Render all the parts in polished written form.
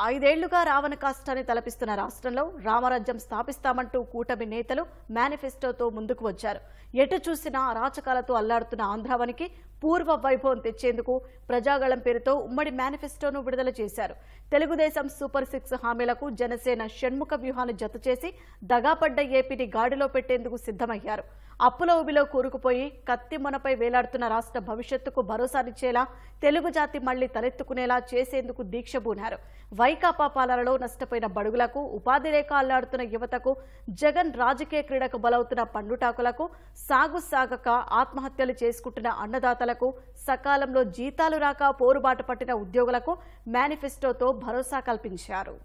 ఐదేళ్లుగా రావణ కాష్టాన్ని తలపిస్తున్న రాష్ట్రంలో రామరాజ్యం స్థాపిస్తామంటూ కూటమి నేతలు మేనిఫెస్టోతో ముందుకు వచ్చారు. ఎటు చూసినా అరాచకాలతో అల్లాడుతున్న ఆంధ్రావనికి పూర్వ వైభవం తెచ్చేందుకు ప్రజాగళం పేరుతో ఉమ్మడి మేనిఫెస్టోను విడుదల చేశారు. తెలుగుదేశం సూపర్ 6 హామీలకు జనసేన షణ్ముఖ వ్యూహాన్ని జతచేసి దగాపడ్డ ఏపీని గాడిలో పెట్టేందుకు సిద్ధమయ్యారు. అప్పుల ఊబిలో కూరుకుపోయి కత్తి మొనపై వేలాడుతున్న రాష్ట్ర భవిష్యత్తుకు భరోసానిచ్చేలా తెలుగు జాతి మళ్లీ తలెత్తుకునేలా చేసేందుకు దీక్ష బూనారు. వైకాపా పాలనలో నష్టపోయిన బడుగులకు, ఉపాధి లేక అల్లాడుతున్న యువతకు, జగన్ రాజకీయ క్రీడకు బలవుతున్న పండుటాకులకు, సాగక ఆత్మహత్యలు చేసుకుంటున్న అన్నదాతలకు, సకాలంలో జీతాలు రాక పోరుబాటు పట్టిన ఉద్యోగులకు మేనిఫెస్టోతో భరోసా కల్పించారు.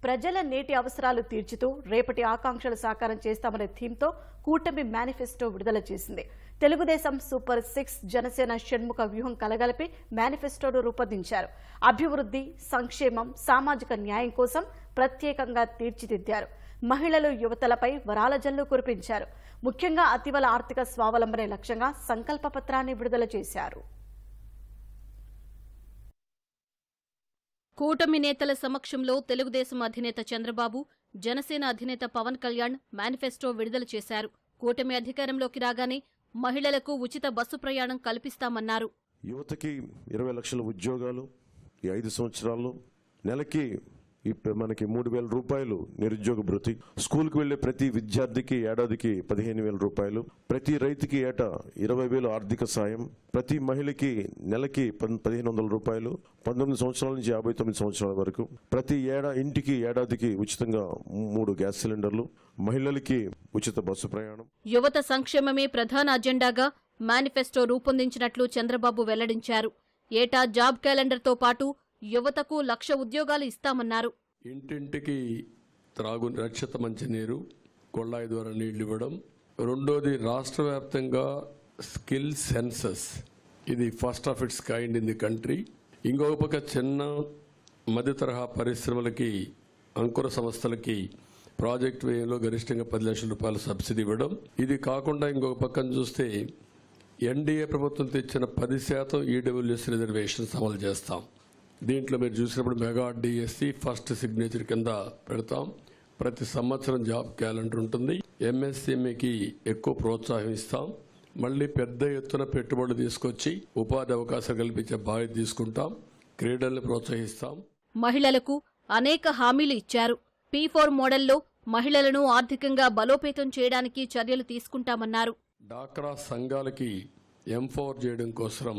ప్రజల నేటి అవసరాలు తీర్చుతూ రేపటి ఆకాంక్షలు సాకారం చేస్తామనే థీమ్తో కూటమి మేనిఫెస్టో విడుదల చేసింది. తెలుగుదేశం సూపర్ 6, జనసేన షణ్ముఖ వ్యూహం కలగలిపి మేనిఫెస్టోను రూపొందించారు. అభివృద్ధి, సంక్షేమం, సామాజిక న్యాయం కోసం ప్రత్యేకంగా తీర్చిదిద్దారు. మహిళలు, యువతలపై వరాల జల్లు కురిపించారు. ముఖ్యంగా అతివల ఆర్థిక స్వావలంబనే లక్ష్యంగా సంకల్ప పత్రాన్ని విడుదల చేశారు. కూటమి నేతల సమక్షంలో తెలుగుదేశం అధినేత చంద్రబాబు, జనసేన అధినేత పవన్ కళ్యాణ్ మేనిఫెస్టో విడుదల చేశారు. కూటమి అధికారంలోకి రాగానే మహిళలకు ఉచిత బస్సు ప్రయాణం కల్పిస్తామన్నారు. యువతకి 20 లక్షల ఉద్యోగాలు ఈ 5 సంవత్సరాల్లో, నెలకి మనకి 3,000 రూపాయలు నిరుద్యోగ భృతి, స్కూల్కి వెళ్లే ప్రతి విద్యార్థికి ఏడాదికి 15,000 రూపాయలు, ప్రతి రైతుకి ఏటా 20,000 ఆర్థిక సాయం, ప్రతి మహిళకి నెలకి 1,500 రూపాయలు, 19 సంవత్సరాల నుంచి 59 సంవత్సరాల వరకు, ప్రతి ఇంటికి ఏడాదికి ఉచితంగా 3 గ్యాస్ సిలిండర్లు, మహిళలకి ఉచిత బస్సు ప్రయాణం. యువత సంక్షేమమే ప్రధాన అజెండాగా మేనిఫెస్టో రూపొందించినట్లు చంద్రబాబు వెల్లడించారు. ఏటా జాబ్ క్యాలెండర్తో పాటు యువతకు 1,00,000 ఉద్యోగాలు ఇస్తామన్నారు. ఇంటింటికి రక్షిత మంచినీరు, కొళ్ళాయి ద్వారా నీళ్లు ఇవ్వడం. రెండోది, రాష్ట్ర వ్యాప్తంగా స్కిల్ సెన్సస్, ఇది first of it's kind in the country. ఇంకొక పక్క చిన్న మధ్య తరహా పరిశ్రమలకి, అంకుర సంస్థలకి ప్రాజెక్ట్ వ్యయంలో గరిష్టంగా 10 లక్షల రూపాయల సబ్సిడీ ఇవ్వడం. ఇది కాకుండా ఇంకొక పక్కన చూస్తే ఎన్డీఏ ప్రభుత్వం తెచ్చిన 10% ఈడబ్ల్యూఎస్ రిజర్వేషన్స్ అమలు చేస్తాం. దీంట్లో మీరు చూసినప్పుడు మెగా డిఎస్సి ఫస్ట్ సిగ్నేచర్ కింద పెడతాం. ప్రతి సంవత్సరం జాబ్ క్యాలెండర్ ఉంటుంది. ఎంఎస్ఎంఈకి ఎక్కువ ప్రోత్సాహం ఇస్తాం. మళ్ళీ పెద్ద ఎత్తున పెట్టుబడులు తీసుకొచ్చి ఉపాధి అవకాశాలు కల్పించే బాధ్యత తీసుకుంటాం. క్రీడల్ని ప్రోత్సహిస్తాం. మహిళలకు అనేక హామీలు ఇచ్చారు. P4 మోడల్లో మహిళలను ఆర్థికంగా బలోపేతం చేయడానికి చర్యలు తీసుకుంటామన్నారు. డాక్రా సంఘాలకి ఎంపవర్ చేయడం కోసం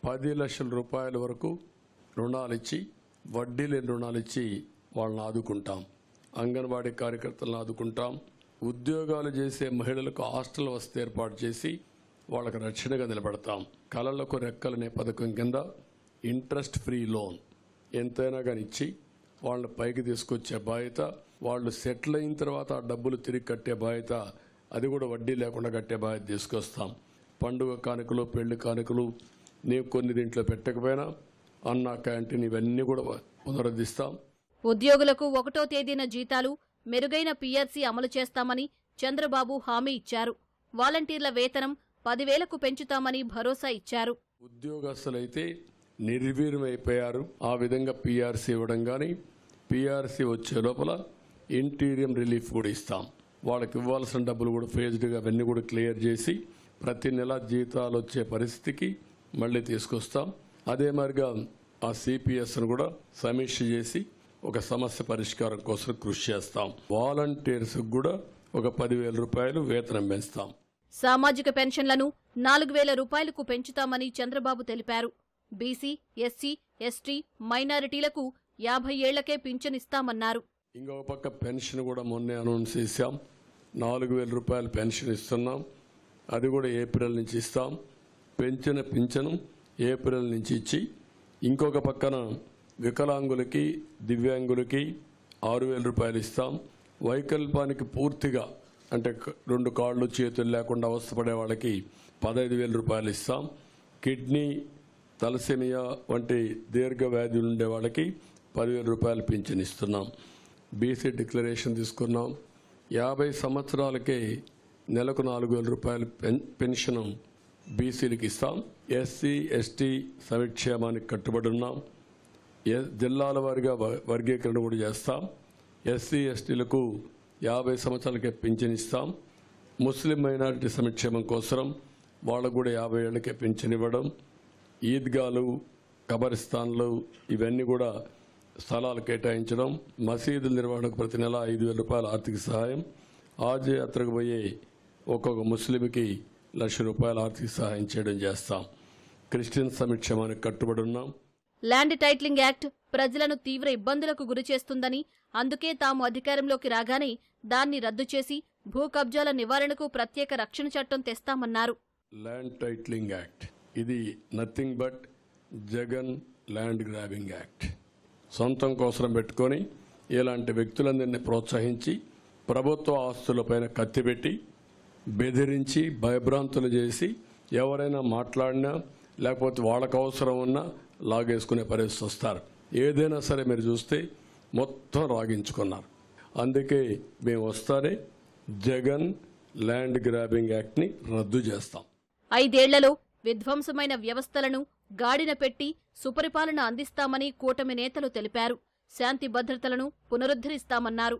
10 లక్షల రూపాయల వరకు రుణాలిచ్చి, వడ్డీ లేని రుణాలిచ్చి వాళ్ళని ఆదుకుంటాం. అంగన్వాడీ కార్యకర్తలను ఆదుకుంటాం. ఉద్యోగాలు చేసే మహిళలకు హాస్టల్ వసతి ఏర్పాటు చేసి వాళ్ళకు రక్షణగా నిలబడతాం. కళలకు రెక్కలనే పథకం కింద ఇంట్రెస్ట్ ఫ్రీ లోన్ ఎంతైనా కానీ ఇచ్చి వాళ్ళని పైకి తీసుకొచ్చే బాధ్యత, వాళ్ళు సెటిల్ అయిన తర్వాత ఆ డబ్బులు తిరిగి కట్టే బాధ్యత, అది కూడా వడ్డీ లేకుండా కట్టే బాధ్యత తీసుకొస్తాం. పండుగ కానుకలు, పెళ్లి కానుకలు నేను కొన్ని దీంట్లో పెట్టకపోయినా అన్నా క్యాంటీన్ ఇవన్నీ కూడా పునరుద్ధరిస్తాం. ఉద్యోగులకు 1వ తేదీన జీతాలు, మెరుగైన PRC అమలు చేస్తామని చంద్రబాబు హామీ ఇచ్చారు. వాలంటీర్ల వేతనం 10,000కు పెంచుతామని భరోసా ఇచ్చారు. ఉద్యోగస్తులైతే నిర్వీర్యమైపోయారు. ఆ విధంగా PRC ఇవ్వడం కానీ, PRC వచ్చే లోపల ఇంటీరియం రిలీఫ్ కూడా ఇస్తాం. వాళ్ళకి ఇవ్వాల్సిన డబ్బులు కూడా ఫేజ్డ్గా అవన్నీ కూడా క్లియర్ చేసి ప్రతి నెల జీతాలు వచ్చే పరిస్థితికి మళ్ళీ తీసుకొస్తాం. అదే మరిగా ఆ CPSను కూడా సమీక్ష చేసి ఒక సమస్య పరిష్కారం కోసం కృషి చేస్తాం. వాలంటీర్స్ కూడా ఒక 10,000 రూపాయలు వేతనం పెంచుతాం. సామాజిక పెన్షన్లను 4,000 రూపాయలకు పెంచుతామని చంద్రబాబు తెలిపారు. బీసీ, ఎస్సీ, ఎస్టీ, మైనారిటీలకు 50 ఏళ్లకే పింఛనిస్తామన్నారు. ఇంకొక పక్క పెన్షన్ కూడా మొన్నే అనౌన్స్ చేశాం. 4,000 రూపాయలు పెన్షన్ ఇస్తున్నాం. అది కూడా ఏప్రిల్ నుంచి ఇస్తాం. పెంచిన పింఛను ఏప్రిల్ నుంచి ఇచ్చి, ఇంకొక పక్కన వికలాంగులకి, దివ్యాంగులకి 6,000 రూపాయలు ఇస్తాం. వైకల్పానికి పూర్తిగా అంటే 2 కాళ్ళు చేతులు లేకుండా అవస్థపడే వాళ్ళకి 15,000 రూపాయలు ఇస్తాం. కిడ్నీ, తలసేమియా వంటి దీర్ఘ వ్యాధులు ఉండే వాళ్ళకి 10,000 రూపాయలు పింఛన్ ఇస్తున్నాం. బీసీ డిక్లరేషన్ తీసుకున్నాం. 50 సంవత్సరాలకే నెలకు 4,000 రూపాయలు పెన్షన్ బీసీలకు ఇస్తాం. ఎస్సీ ఎస్టీ సంక్షేమానికి కట్టుబడి ఉన్నాం. జిల్లాల వారీగా వర్గీకరణ కూడా చేస్తాం. ఎస్సీ ఎస్టీలకు 50 సంవత్సరాలకే పింఛన్ ఇస్తాం. ముస్లిం మైనారిటీ సంక్షేమం కోసం వాళ్ళకు కూడా 50 ఏళ్లకే పింఛన్ ఇవ్వడం. ఈద్గాలు, కబరిస్తాన్లు ఇవన్నీ కూడా స్థలాలు కేటాయించడం. మసీదుల నిర్వహణకు ప్రతి నెల 5,000 రూపాయల ఆర్థిక సహాయం. ఆజ్ యాత్రకు పోయే ఒక్కొక్క ముస్లింకి ₹1,00,000 ఆర్థిక సహాయం చేయడం చేస్తాం. క్రిస్టియన్ సంక్షేమానికి కట్టుబడి ఉన్నాం. ల్యాండ్ టైటిలింగ్ యాక్ట్ ప్రజలను తీవ్ర ఇబ్బందులకు గురిచేస్తుందని, అందుకే తాము అధికారంలోకి రాగానే దాన్ని రద్దు చేసి భూ కబ్జాల నివారణకు ప్రత్యేక రక్షణ చట్టం తెస్తామన్నారు. ల్యాండ్ టైటిలింగ్ యాక్ట్ ఇది nothing but Jagan land grabbing act. సొంతం కోసం పెట్టుకొని ఇలాంటి వ్యక్తులందరినీ ప్రోత్సహించి ప్రభుత్వ ఆస్తులపైన కత్తిపెట్టి బెదిరించి భయభ్రాంతులు చేసి ఎవరైనా మాట్లాడినా లేకపోతే వాళ్ళకు అవసరం ఉన్నా లాగేసుకునే పరిస్థితి వస్తారు. ఏదైనా సరే మీరు చూస్తే మొత్తం రాగించుకున్నారు. అందుకే మేము వస్తానే జగన్ ల్యాండ్ గ్రాబింగ్ యాక్ట్ని రద్దు చేస్తాం. 5 ఏళ్లలో విధ్వంసమైన వ్యవస్థలను గాడిన పెట్టి సుపరిపాలన అందిస్తామని కూటమి నేతలు తెలిపారు. శాంతి భద్రతలను పునరుద్ధరిస్తామన్నారు.